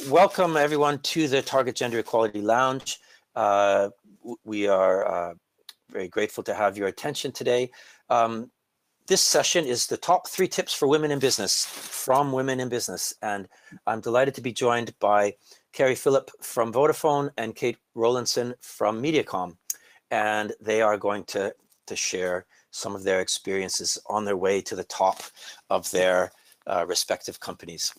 Welcome everyone to the Target Gender Equality Lounge. We are very grateful to have your attention today. This session is the top 3 tips for women in business from women in business. And I'm delighted to be joined by Kerry, Phillip from Vodafone and Kate Rowlinson from MediaCom. And they are going to share some of their experiences on their way to the top of their respective companies.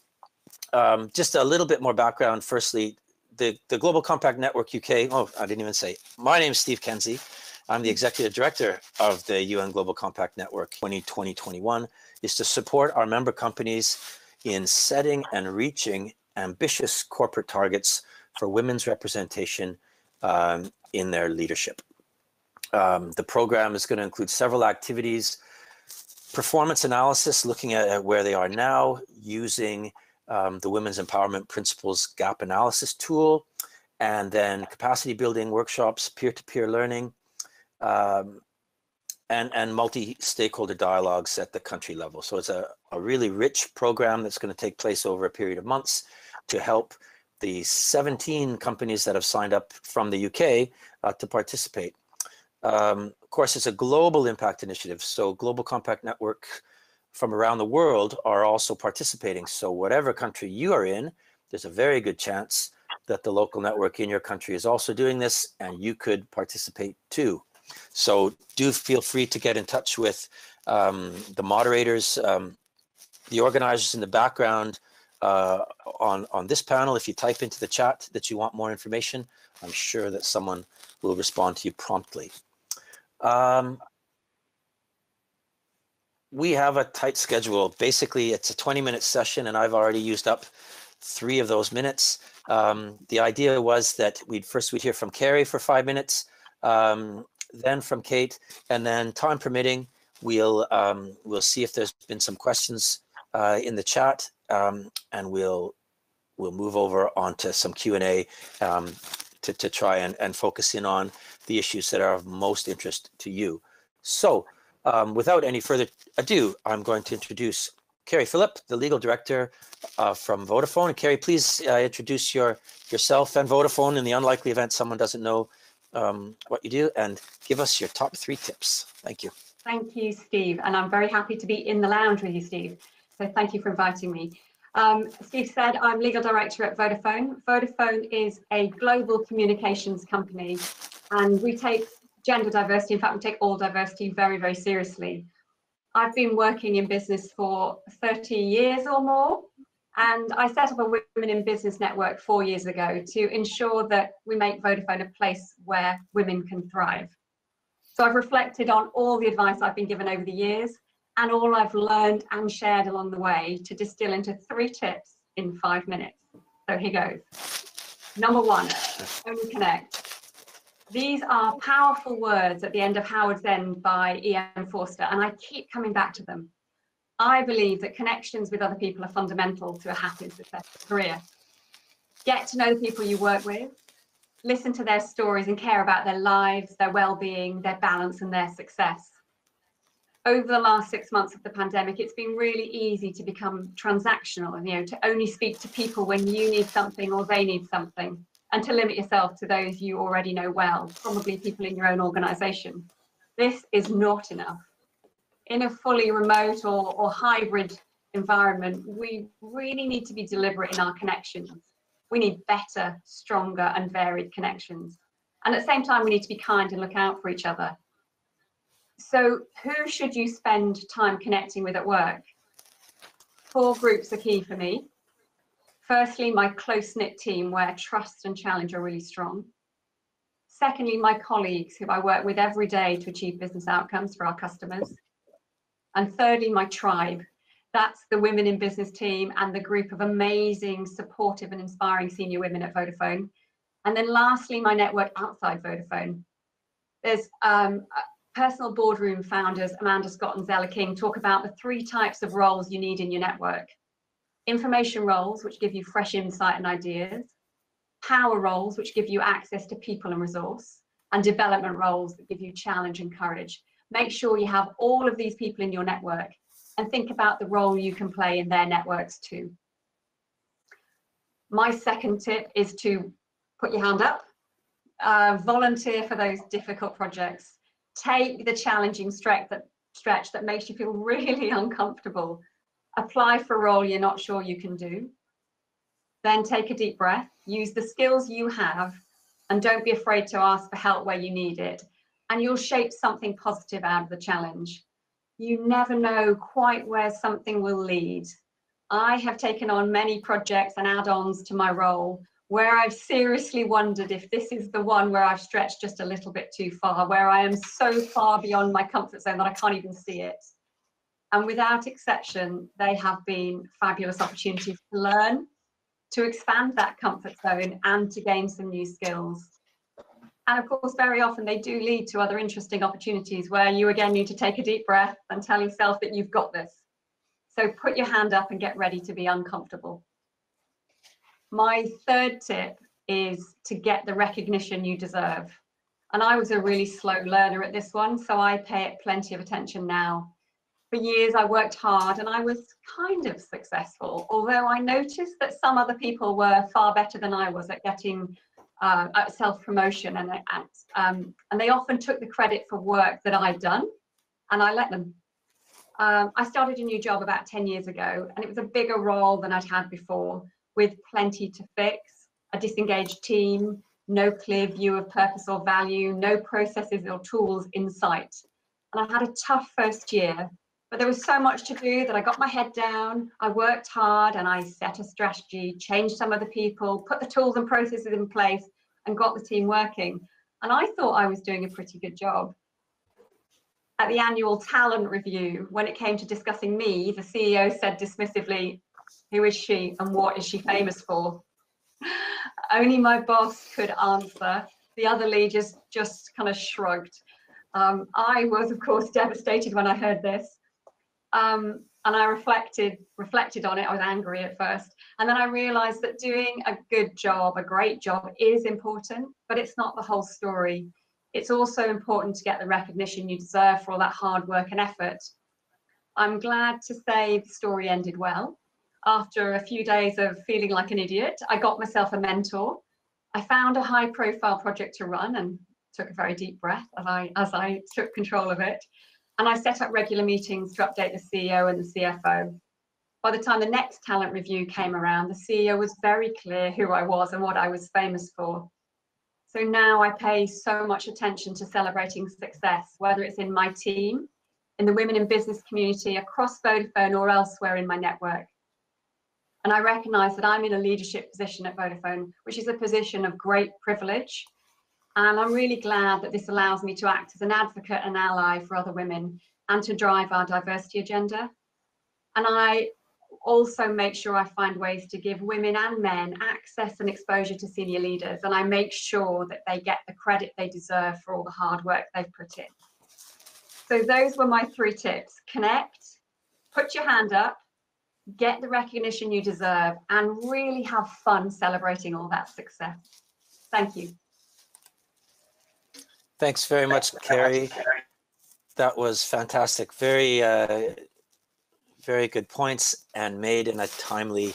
Just a little bit more background. Firstly, the Global Compact Network UK, oh, I didn't even say, my name is Steve Kenzie. I'm the Executive Director of the UN Global Compact Network 2020-21, is to support our member companies in setting and reaching ambitious corporate targets for women's representation in their leadership. The program is going to include several activities, performance analysis, looking at where they are now, using the Women's Empowerment Principles Gap Analysis tool, and then capacity building workshops, peer-to-peer learning, and multi-stakeholder dialogues at the country level. So it's a really rich program that's going to take place over a period of months to help the 17 companies that have signed up from the UK to participate. Of course, it's a global impact initiative, so Global Compact Network from around the world are also participating. So whatever country you are in, there's a very good chance that the local network in your country is also doing this, and you could participate too. So do feel free to get in touch with the moderators, the organizers in the background on this panel. If you type into the chat that you want more information, I'm sure that someone will respond to you promptly. We have a tight schedule. Basically, it's a 20-minute session, and I've already used up 3 of those minutes. The idea was that we'd hear from Kerry for 5 minutes, then from Kate, and then time permitting, we'll see if there's been some questions in the chat, and we'll move over onto some Q&A to try and focus in on the issues that are of most interest to you. So without any further ado, I'm going to introduce Kerry Phillip, the Legal Director from Vodafone. And Kerry, please introduce yourself and Vodafone in the unlikely event someone doesn't know what you do, and give us your top 3 tips. Thank you. Thank you, Steve. And I'm very happy to be in the lounge with you, Steve. So thank you for inviting me. Steve said I'm Legal Director at Vodafone. Vodafone is a global communications company, and we take gender diversity, in fact, we take all diversity very, very seriously. I've been working in business for 30 years or more, and I set up a Women in Business network 4 years ago to ensure that we make Vodafone a place where women can thrive. So I've reflected on all the advice I've been given over the years and all I've learned and shared along the way to distill into 3 tips in 5 minutes. So here goes. Number 1, only connect. These are powerful words at the end of Howard's End by E.M. Forster, and I keep coming back to them. I believe that connections with other people are fundamental to a happy and successful career. Get to know the people you work with, listen to their stories and care about their lives, their well-being, their balance and their success. Over the last 6 months of the pandemic, it's been really easy to become transactional and, to only speak to people when you need something or they need something, and to limit yourself to those you already know well, probably people in your own organisation. This is not enough. In a fully remote or hybrid environment, we really need to be deliberate in our connections. We need better, stronger and varied connections. And at the same time, we need to be kind and look out for each other. So who should you spend time connecting with at work? 4 groups are key for me. Firstly, my close-knit team where trust and challenge are really strong. Secondly, my colleagues who I work with every day to achieve business outcomes for our customers. And thirdly, my tribe. That's the Women in Business team and the group of amazing, supportive and inspiring senior women at Vodafone. And then lastly, my network outside Vodafone. There's personal boardroom founders, Amanda Scott and Zella King, talk about the 3 types of roles you need in your network. Information roles, which give you fresh insight and ideas. Power roles, which give you access to people and resource. And development roles that give you challenge and courage. Make sure you have all of these people in your network and think about the role you can play in their networks too. My second tip is to put your hand up, volunteer for those difficult projects, take the challenging stretch that makes you feel really uncomfortable, apply for a role you're not sure you can do, then take a deep breath, use the skills you have, and don't be afraid to ask for help where you need it, and you'll shape something positive out of the challenge. You never know quite where something will lead. I have taken on many projects and add-ons to my role where I've seriously wondered if this is the one where I've stretched just a little bit too far, where I am so far beyond my comfort zone that I can't even see it. And without exception, they have been fabulous opportunities to learn, to expand that comfort zone, and to gain some new skills. And of course, very often they do lead to other interesting opportunities where you again need to take a deep breath and tell yourself that you've got this. So put your hand up and get ready to be uncomfortable. My third tip is to get the recognition you deserve. And I was a really slow learner at this one, so I pay it plenty of attention now. For years, I worked hard and I was kind of successful, although I noticed that some other people were far better than I was at getting self-promotion, and they often took the credit for work that I'd done, and I let them. I started a new job about 10 years ago, and it was a bigger role than I'd had before, with plenty to fix, a disengaged team, no clear view of purpose or value, no processes or tools in sight. And I had a tough first year, but there was so much to do that I got my head down, I worked hard, and I set a strategy, changed some of the people, put the tools and processes in place, and got the team working. And I thought I was doing a pretty good job. At the annual talent review, when it came to discussing me, the CEO said dismissively, "Who is she and what is she famous for?" Only my boss could answer. The other lead just kind of shrugged. I was, of course, devastated when I heard this. And I reflected on it. I was angry at first. And then I realized that doing a good job, a great job, is important, but it's not the whole story. It's also important to get the recognition you deserve for all that hard work and effort. I'm glad to say the story ended well. After a few days of feeling like an idiot, I got myself a mentor. I found a high-profile project to run and took a very deep breath as I took control of it. And I set up regular meetings to update the CEO and the CFO. By the time the next talent review came around, the CEO was very clear who I was and what I was famous for. So now I pay so much attention to celebrating success, whether it's in my team, in the women in business community, across Vodafone, or elsewhere in my network. And I recognise that I'm in a leadership position at Vodafone, which is a position of great privilege. And I'm really glad that this allows me to act as an advocate and ally for other women and to drive our diversity agenda. And I also make sure I find ways to give women and men access and exposure to senior leaders. And I make sure that they get the credit they deserve for all the hard work they've put in. So those were my 3 tips. Connect, put your hand up, get the recognition you deserve, and really have fun celebrating all that success. Thank you. Thanks very much, Kerry. That was fantastic. Very, very good points and made in a timely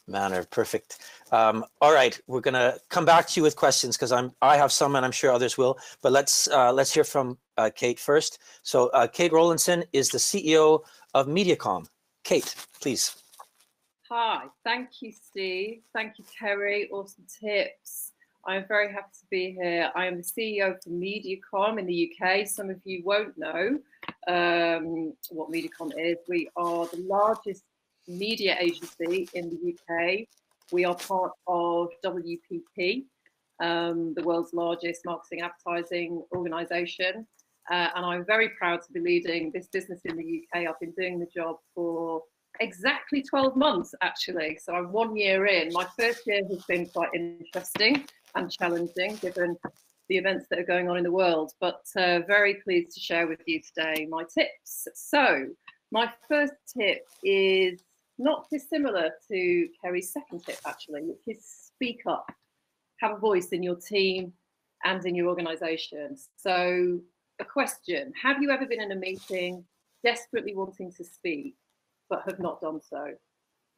manner. Perfect. All right, we're going to come back to you with questions because I have some and I'm sure others will. But let's hear from Kate first. So Kate Rowlinson is the CEO of MediaCom. Kate, please. Hi, thank you, Steve. Thank you, Kerry. Awesome tips. I'm very happy to be here. I am the CEO for MediaCom in the UK. Some of you won't know what MediaCom is. We are the largest media agency in the UK. We are part of WPP, the world's largest marketing advertising organisation. And I'm very proud to be leading this business in the UK. I've been doing the job for exactly 12 months, actually. So I'm 1 year in. My first year has been quite interesting and challenging given the events that are going on in the world, but very pleased to share with you today my tips. So my first tip is not dissimilar to Kerry's second tip, actually, which is speak up, have a voice in your team and in your organisation. So a question, have you ever been in a meeting desperately wanting to speak but have not done so?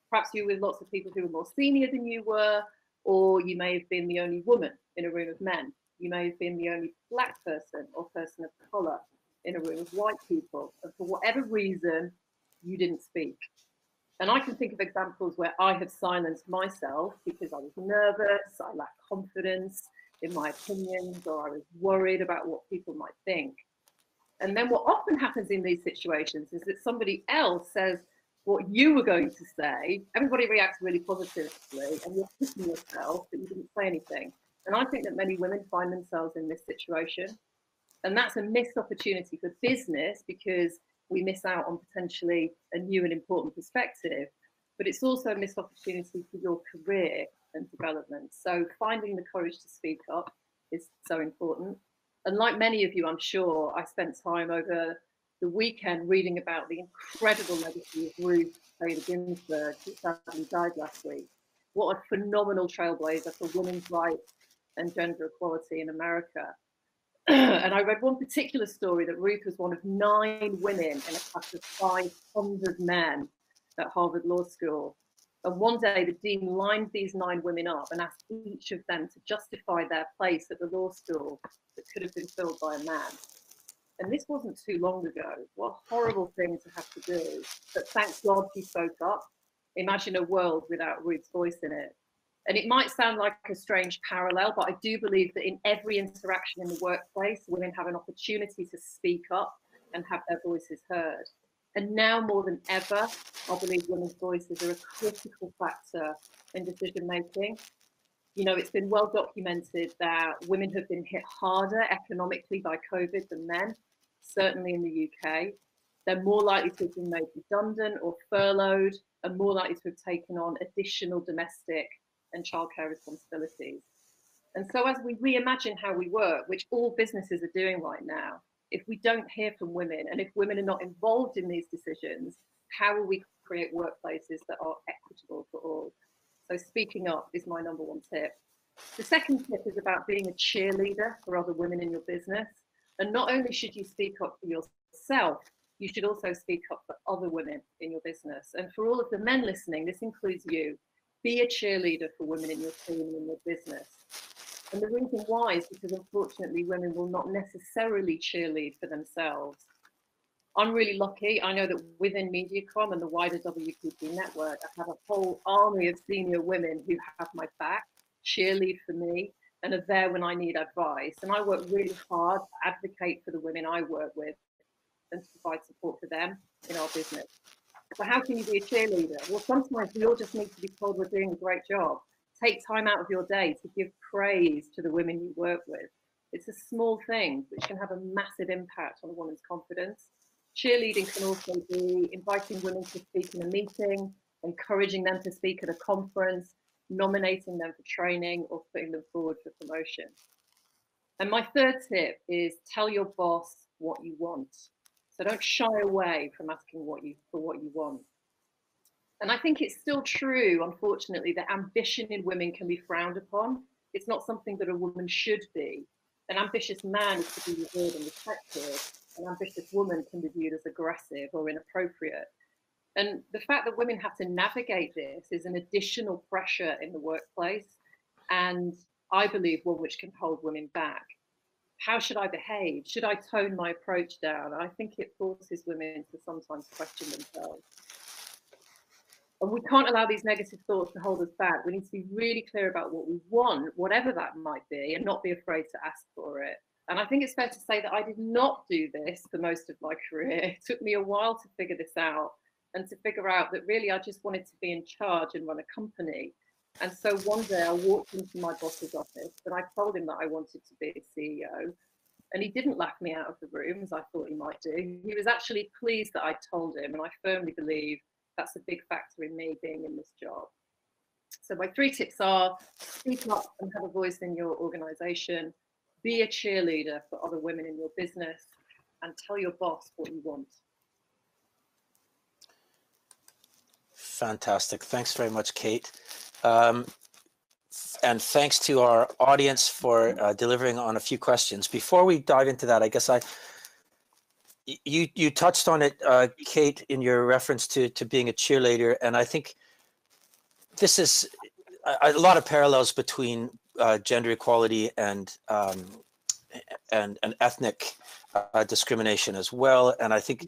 Perhaps you were with lots of people who were more senior than you were, or you may have been the only woman in a room of men. You may have been the only black person or person of colour in a room of white people. And for whatever reason, you didn't speak. And I can think of examples where I have silenced myself because I was nervous, I lacked confidence in my opinions, or I was worried about what people might think. And then what often happens in these situations is that somebody else says what you were going to say. Everybody reacts really positively, and you're kicking yourself that you didn't say anything. And I think that many women find themselves in this situation. And that's a missed opportunity for business because we miss out on potentially a new and important perspective. But it's also a missed opportunity for your career and development. So finding the courage to speak up is so important. And like many of you, I'm sure, I spent time over the weekend reading about the incredible legacy of Ruth Bader Ginsburg, who sadly died last week. What a phenomenal trailblazer for women's rights and gender equality in America. And I read one particular story that Ruth was one of 9 women in a class of 500 men at Harvard Law School. And one day the dean lined these 9 women up and asked each of them to justify their place at the law school that could have been filled by a man. And this wasn't too long ago. What a horrible thing to have to do. But thank God she spoke up. Imagine a world without Ruth's voice in it. And it might sound like a strange parallel, but I do believe that in every interaction in the workplace, women have an opportunity to speak up and have their voices heard. And now more than ever, I believe women's voices are a critical factor in decision making. You know, it's been well documented that women have been hit harder economically by COVID than men, certainly in the UK. They're more likely to have been made redundant or furloughed, and more likely to have taken on additional domestic and childcare responsibilities. And so as we reimagine how we work, which all businesses are doing right now, if we don't hear from women, and if women are not involved in these decisions, how will we create workplaces that are equitable for all? So speaking up is my number 1 tip. The second tip is about being a cheerleader for other women in your business. And not only should you speak up for yourself, you should also speak up for other women in your business. And for all of the men listening, this includes you. Be a cheerleader for women in your team and in your business. And the reason why is because unfortunately women will not necessarily cheerlead for themselves. I'm really lucky. I know that within MediaCom and the wider WPP network, I have a whole army of senior women who have my back, cheerlead for me, and are there when I need advice. And I work really hard to advocate for the women I work with and to provide support for them in our business. So how can you be a cheerleader? Well, sometimes we all just need to be told we're doing a great job. Take time out of your day to give praise to the women you work with. It's a small thing which can have a massive impact on a woman's confidence. Cheerleading can also be inviting women to speak in a meeting, encouraging them to speak at a conference, nominating them for training, or putting them forward for promotion. And my third tip is tell your boss what you want. So don't shy away from asking what you want. And I think it's still true, unfortunately, that ambition in women can be frowned upon. It's not something that a woman should be. An ambitious man is to be revered and respected. An ambitious woman can be viewed as aggressive or inappropriate. And the fact that women have to navigate this is an additional pressure in the workplace, and I believe one which can hold women back. How should I behave? Should I tone my approach down? I think it forces women to sometimes question themselves. And we can't allow these negative thoughts to hold us back. We need to be really clear about what we want, whatever that might be, and not be afraid to ask for it. And I think it's fair to say that I did not do this for most of my career. It took me a while to figure this out and to figure out that really I just wanted to be in charge and run a company. And so one day I walked into my boss's office and I told him that I wanted to be a CEO. And he didn't laugh me out of the room as I thought he might do. He was actually pleased that I told him, and I firmly believe that's a big factor in me being in this job. So my 3 tips are: speak up and have a voice in your organization, be a cheerleader for other women in your business, and tell your boss what you want. Fantastic. Thanks very much, Kate. And thanks to our audience for delivering on a few questions. Before we dive into that, I guess you touched on it, Kate, in your reference to being a cheerleader. And I think this is a lot of parallels between gender equality and ethnic discrimination as well. And I think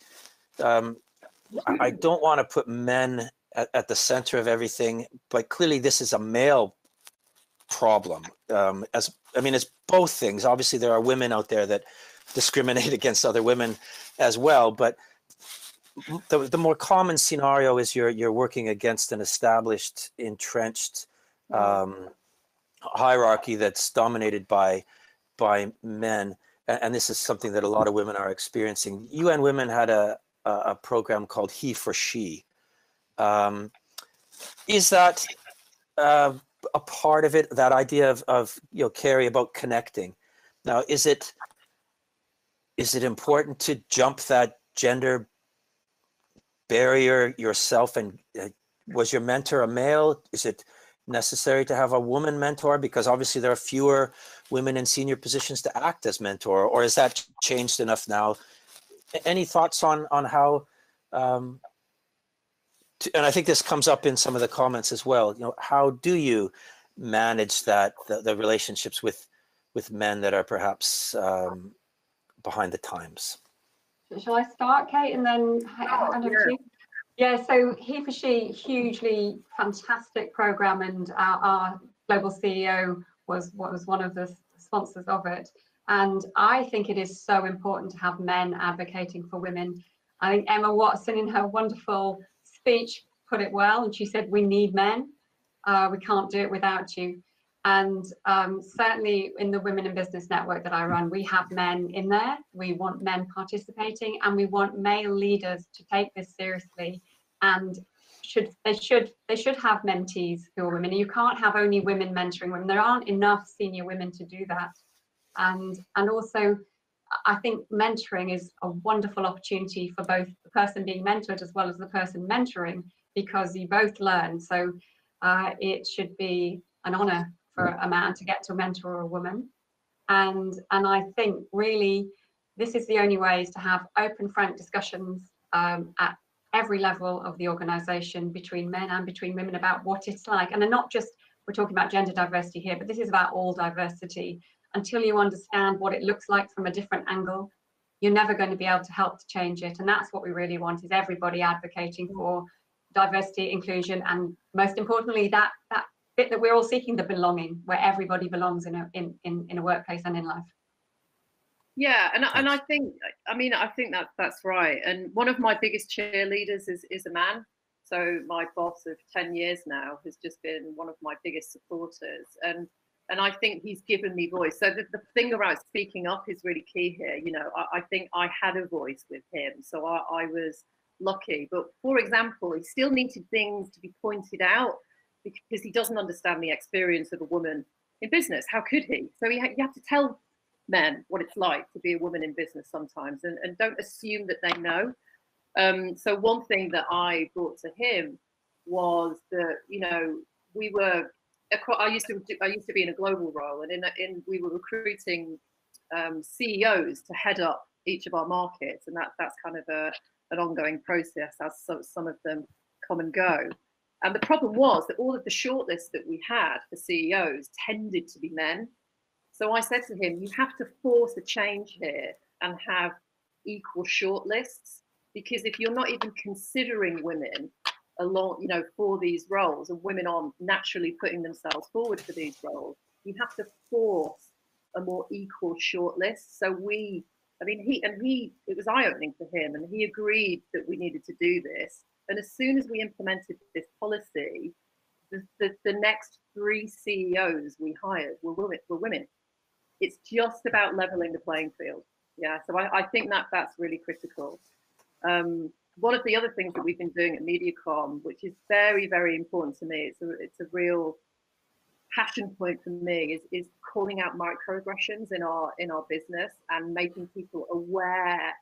I don't want to put men at the center of everything, but clearly this is a male problem. It's both things. Obviously, there are women out there that discriminate against other women as well, but the more common scenario is you're working against an established, entrenched hierarchy that's dominated by men, and this is something that a lot of women are experiencing. UN Women had a program called He for She. Is that a part of it? That idea of Kerry, about connecting. Now, is it important to jump that gender barrier yourself? And was your mentor a male? Is it necessary to have a woman mentor? Because obviously there are fewer women in senior positions to act as mentor, or is that changed enough now? Any thoughts on how, and I think this comes up in some of the comments as well, how do you manage that, the relationships with men that are perhaps behind the times? Shall I start, Kate, and then hand over to you? Yeah, so He for She, hugely fantastic program, and our global CEO was one of the sponsors of it. And I think it is so important to have men advocating for women. I think Emma Watson, in her wonderful speech, put it well, and she said, "We need men. We can't do it without you." And certainly in the Women in Business Network that I run, we have men in there. We want men participating, and we want male leaders to take this seriously. And they should have mentees who are women. You can't have only women mentoring women. There aren't enough senior women to do that. And also, I think mentoring is a wonderful opportunity for both the person being mentored as well as the person mentoring, because you both learn. So it should be an honor for a man to get to mentor a woman. And I think really this is the only way, is to have open, frank discussions at every level of the organization, between men and between women, about what it's like. And they're not just, we're talking about gender diversity here, but this is about all diversity. Until you understand what it looks like from a different angle, you're never going to be able to help to change it. And that's what we really want, is everybody advocating for diversity, inclusion, and most importantly, that bit that we're all seeking, the belonging, where everybody belongs in a workplace and in life. Yeah, and I think that's right. And one of my biggest cheerleaders is a man. So my boss of 10 years now has just been one of my biggest supporters, and I think he's given me voice. So the thing around speaking up is really key here. I think I had a voice with him, so I was lucky. But for example, he still needed things to be pointed out because he doesn't understand the experience of a woman in business. How could he? So you have to tell men what it's like to be a woman in business sometimes, and don't assume that they know. So one thing that I brought to him was that I used to be in a global role, and we were recruiting CEOs to head up each of our markets, and that's kind of an ongoing process as some of them come and go. And the problem was that all of the shortlists that we had for CEOs tended to be men. So I said to him, you have to force a change here and have equal shortlists, because if you're not even considering women along, for these roles, and women aren't naturally putting themselves forward for these roles, you have to force a more equal shortlist. So it was eye-opening for him, and he agreed that we needed to do this. And as soon as we implemented this policy, the next 3 CEOs we hired were women. It's just about leveling the playing field. Yeah, so I think that's really critical. One of the other things that we've been doing at MediaCom, which is very, very important to me, it's a real passion point for me, is calling out microaggressions in our business and making people aware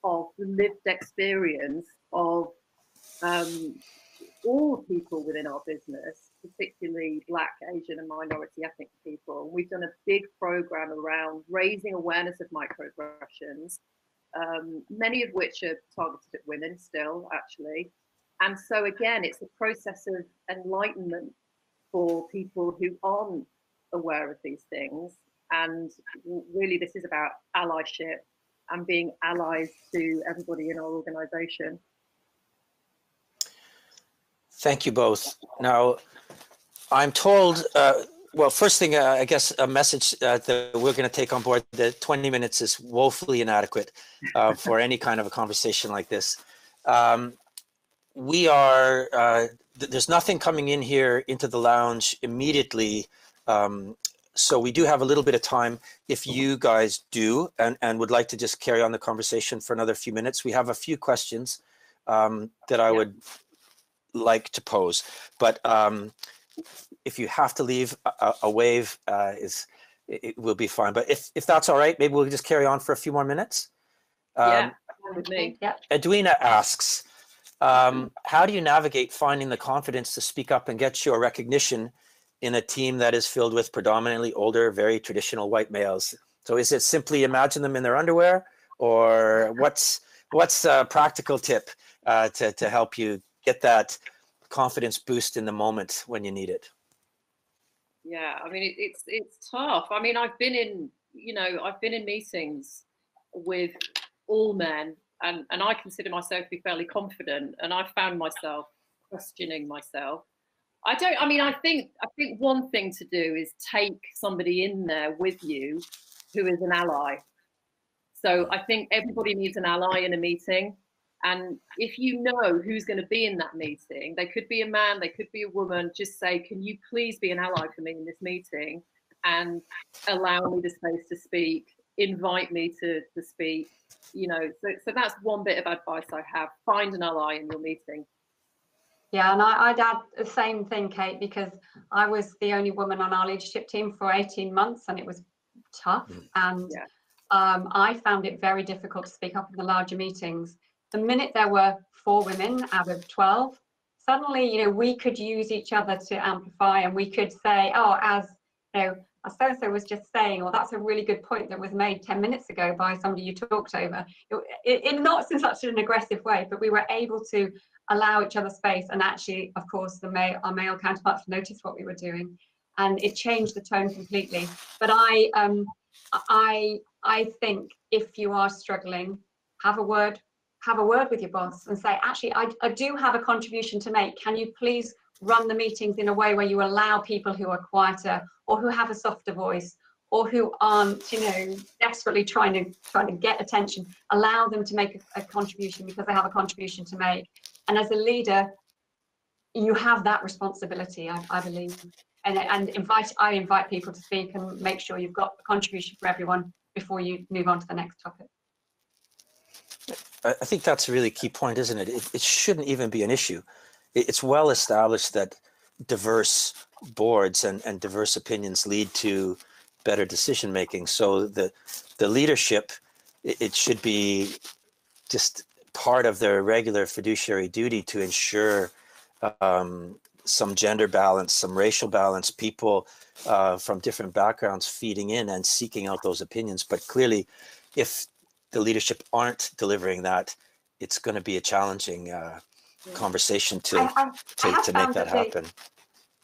of the lived experience of all people within our business, particularly Black, Asian, and minority ethnic people. We've done a big program around raising awareness of microaggressions, many of which are targeted at women still, actually. And so again, it's a process of enlightenment for people who aren't aware of these things. And really, this is about allyship and being allies to everybody in our organisation. Thank you both. Now, I'm told, well, first thing, I guess a message that we're going to take on board, that 20 minutes is woefully inadequate for any kind of a conversation like this. We are, there's nothing coming in here into the lounge immediately. So we do have a little bit of time if you guys do and would like to just carry on the conversation for another few minutes. We have a few questions that I would like to pose, but if you have to leave, a wave it will be fine. But if that's all right, maybe we'll just carry on for a few more minutes. Yeah, with me. Yeah. Edwina asks, how do you navigate finding the confidence to speak up and get your recognition in a team that is filled with predominantly older, very traditional white males? So is it simply imagine them in their underwear, or what's a practical tip to help you get that confidence boost in the moment when you need it? Yeah, I mean, it's tough. I mean, I've been in meetings with all men, and I consider myself to be fairly confident, and I found myself questioning myself. I think one thing to do is take somebody in there with you who is an ally. So I think everybody needs an ally in a meeting. And if you know who's going to be in that meeting, they could be a man, they could be a woman, just say, can you please be an ally for me in this meeting and allow me the space to speak, invite me to speak, so that's one bit of advice I have. Find an ally in your meeting. Yeah, and I'd add the same thing, Kate, because I was the only woman on our leadership team for 18 months and it was tough. And I found it very difficult to speak up in the larger meetings. The minute there were 4 women out of 12, suddenly, we could use each other to amplify, and we could say, oh, as so-and-so was just saying, or that's a really good point that was made 10 minutes ago by somebody you talked over. Not in such an aggressive way, but we were able to allow each other space, and actually, of course, our male counterparts noticed what we were doing, and it changed the tone completely. But I think if you are struggling, have a word with your boss and say, actually, I do have a contribution to make. Can you please run the meetings in a way where you allow people who are quieter or who have a softer voice or who aren't, desperately trying to get attention, allow them to make a contribution because they have a contribution to make. And as a leader, you have that responsibility, I believe. And I invite people to speak and make sure you've got a contribution for everyone before you move on to the next topic. I think that's a really key point, isn't it? It shouldn't even be an issue. It's well established that diverse boards and diverse opinions lead to better decision making. So the leadership, it should be just part of their regular fiduciary duty to ensure some gender balance, some racial balance, people from different backgrounds feeding in and seeking out those opinions. But clearly, if the leadership aren't delivering that, it's going to be a challenging conversation to make that happen.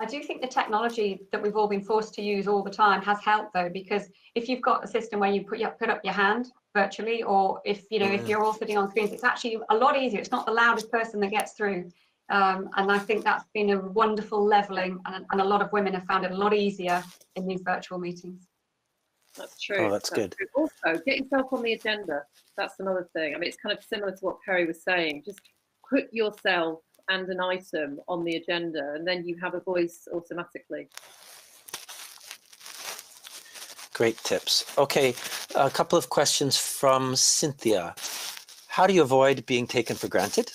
I do think the technology that we've all been forced to use all the time has helped, though, because if you've got a system where you put up your hand virtually, or if you're all sitting on screens, it's actually a lot easier. It's not the loudest person that gets through. And I think that's been a wonderful leveling, and a lot of women have found it a lot easier in these virtual meetings. That's true. Oh, that's good. True. Also, get yourself on the agenda. That's another thing. I mean, it's kind of similar to what Kerry was saying. Just put yourself and an item on the agenda, and then you have a voice automatically. Great tips. Okay, a couple of questions from Cynthia. How do you avoid being taken for granted?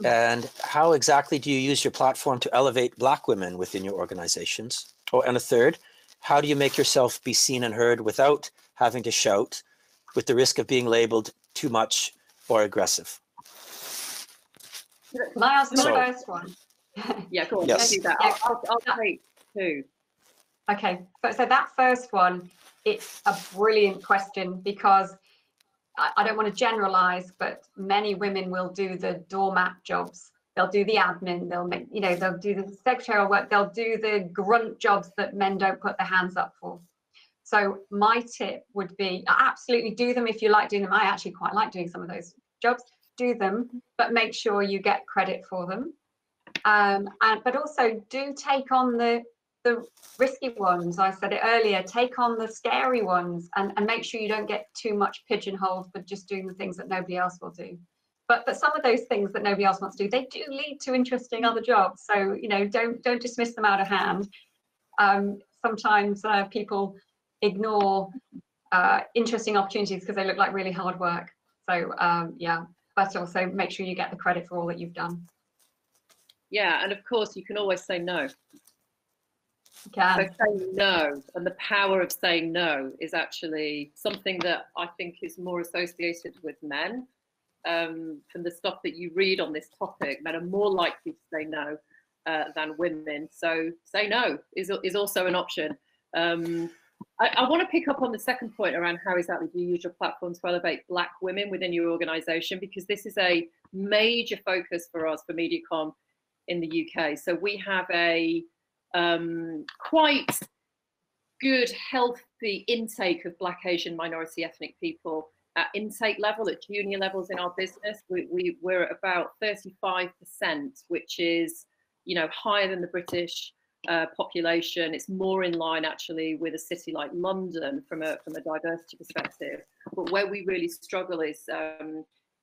And how exactly do you use your platform to elevate Black women within your organizations? Oh, and a third, how do you make yourself be seen and heard without having to shout, with the risk of being labeled too much or aggressive? Can I answer the first one? Yeah, go on. Yes. Do that. Yeah. I'll take 2. Okay, so that first one, it's a brilliant question, because I don't want to generalize, but many women will do the doormat jobs they'll do the admin, they'll make, you know, they'll do the secretarial work, they'll do the grunt jobs that men don't put their hands up for. So my tip would be absolutely do them if you like doing them. I actually quite like doing some of those jobs. Do them, but make sure you get credit for them. But also do take on the risky ones. I said it earlier, take on the scary ones, and make sure you don't get too much pigeonholed for just doing the things that nobody else will do. But some of those things that nobody else wants to do, they do lead to interesting other jobs. So, you know, don't dismiss them out of hand. Sometimes people ignore interesting opportunities because they look like really hard work. So yeah, but also make sure you get the credit for all that you've done. Yeah, and of course you can always say no. So saying no, and the power of saying no is actually something that I think is more associated with men. From the stuff that you read on this topic, men are more likely to say no than women. So say no is also an option. I want to pick up on the second point around how exactly do you use your platform to elevate Black women within your organisation, because this is a major focus for us for MediaCom in the UK. So we have a quite good, healthy intake of Black, Asian, minority ethnic people at intake level, at junior levels in our business. We're at about 35%, which is, you know, higher than the British population. It's more in line actually with a city like London from a diversity perspective. But where we really struggle is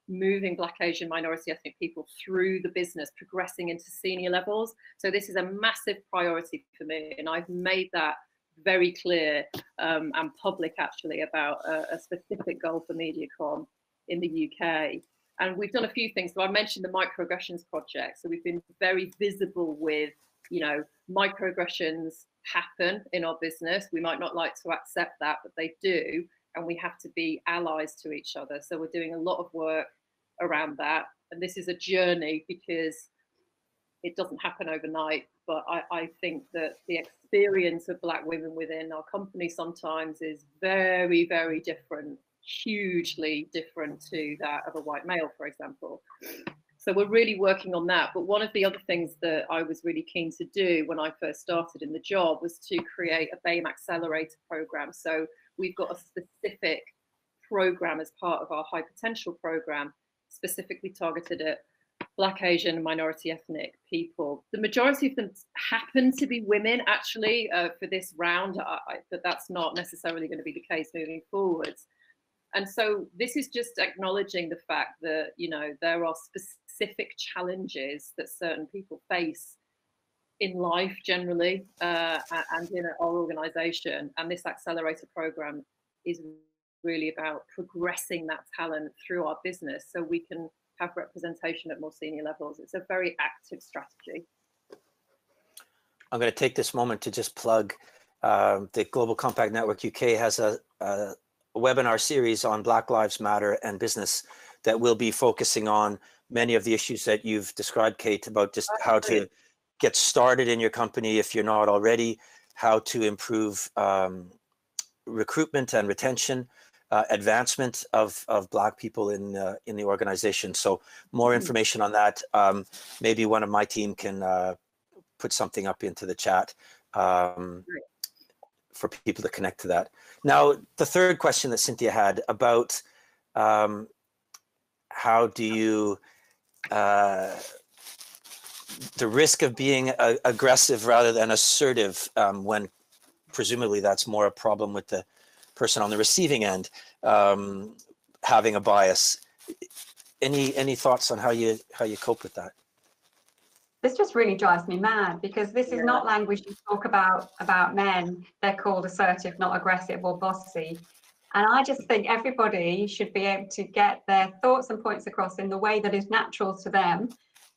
moving Black, Asian, minority ethnic people through the business, progressing into senior levels. So this is a massive priority for me, and I've made that very clear and public actually about a specific goal for MediaCom in the UK. And we've done a few things. So I mentioned the microaggressions project. So we've been very visible with, you know, microaggressions happen in our business. We might not like to accept that, but they do. And we have to be allies to each other. So we're doing a lot of work around that. And this is a journey because it doesn't happen overnight. But I think that the experience of Black women within our company sometimes is very, very different, hugely different to that of a white male, for example. So we're really working on that. But one of the other things that I was really keen to do when I first started in the job was to create a BAME accelerator program. So we've got a specific program as part of our high potential program, specifically targeted at Black, Asian, and minority ethnic people. The majority of them happen to be women actually for this round, but that's not necessarily going to be the case moving forwards. And so this is just acknowledging the fact that, you know, there are specific challenges that certain people face in life generally and in our organisation. And this accelerator program is really about progressing that talent through our business so we can have representation at more senior levels. It's a very active strategy. I'm going to take this moment to just plug the Global Compact Network UK has a webinar series on Black Lives Matter and business that will be focusing on many of the issues that you've described, Kate, about just how to get started in your company if you're not already, how to improve recruitment and retention, advancement of Black people in the organization. So more information on that. Maybe one of my team can put something up into the chat for people to connect to that. Now, the third question that Cynthia had about how do you, the risk of being aggressive rather than assertive when presumably that's more a problem with the person on the receiving end having a bias. Any thoughts on how you cope with that? This just really drives me mad because this is not language you talk about men. They're called assertive, not aggressive or bossy. And I just think everybody should be able to get their thoughts and points across in the way that is natural to them.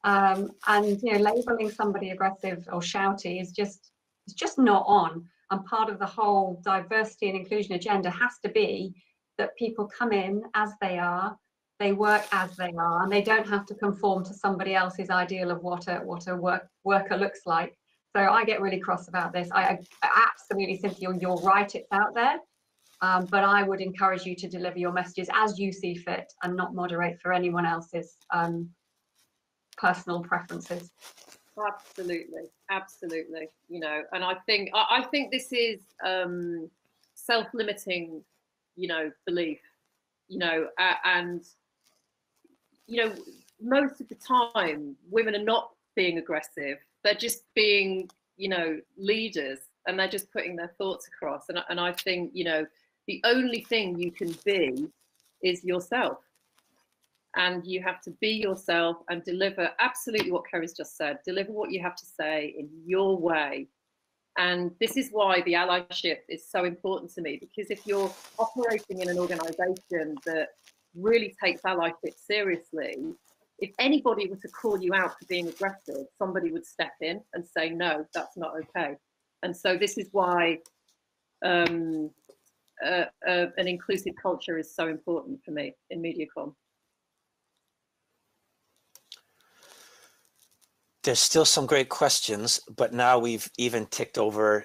And you know, labeling somebody aggressive or shouty is just not on. And part of the whole diversity and inclusion agenda has to be that people come in as they are, they work as they are, and they don't have to conform to somebody else's ideal of what a worker looks like. So I get really cross about this. I absolutely, Cynthia, you're right, it's out there. But I would encourage you to deliver your messages as you see fit and not moderate for anyone else's personal preferences. Absolutely, absolutely. You know, and I think this is self-limiting, you know, belief. You know, and you know, most of the time, women are not being aggressive. They're just being, you know, leaders, and they're just putting their thoughts across. And I think, you know, the only thing you can be is yourself. And you have to be yourself and deliver absolutely what Kerry's just said. Deliver what you have to say in your way. And this is why the allyship is so important to me, because if you're operating in an organisation that really takes allyship seriously, if anybody were to call you out for being aggressive, somebody would step in and say, no, that's not okay. And so this is why an inclusive culture is so important for me in MediaCom. There's still some great questions, but now we've even ticked over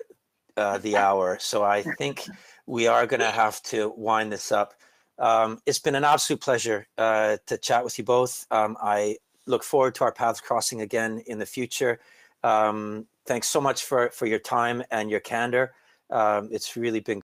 the hour. So I think we are going to have to wind this up. It's been an absolute pleasure to chat with you both. I look forward to our paths crossing again in the future. Thanks so much for your time and your candor. It's really been